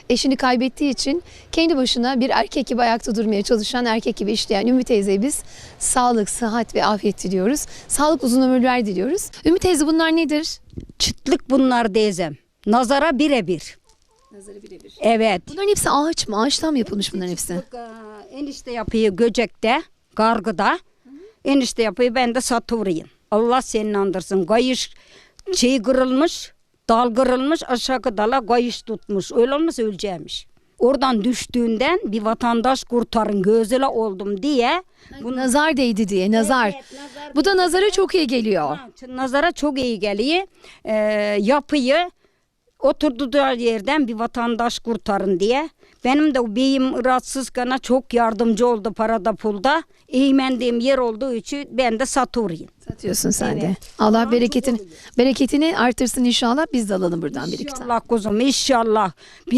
eşini kaybettiği için kendi başına bir erkek gibi ayakta durmaya çalışan, erkek gibi işleyen Ümmü teyzeye biz sağlık, sıhhat ve afiyet diliyoruz. Sağlık, uzun ömürler diliyoruz. Ümmü teyze, bunlar nedir? Çıtlık bunlar teyzem. Nazara birebir. Nazarı birebir. Evet. Bunların hepsi ağaç mı? Ağaçtan mı yapılmış bunların hepsi? Enişte yapıyı Göcek'te, Gargı'da. Enişte yapıyı ben de satıvırayım. Allah seni inandırsın. Kayış kırılmış, dal kırılmış, aşağı dala kayış tutmuş. Öyle olmasa öleceğimiş. Oradan düştüğünden bir vatandaş kurtarın, gözüyle oldum diye. Nazar değdi diye, nazar. Evet, nazar Bu da nazara çok iyi geliyor. Nazara çok iyi geliyor. Yapıyı oturduğu yerden bir vatandaş kurtarın diye. Benim de beyim rahatsız kana çok yardımcı oldu parada pulda. Eğmendiğim yer olduğu için ben de satıvırayım. Satıyorsun sen de. Evet. Allah bereketini artırsın inşallah. Biz de alalım buradan bir iki tane. İnşallah kuzum, inşallah. Bir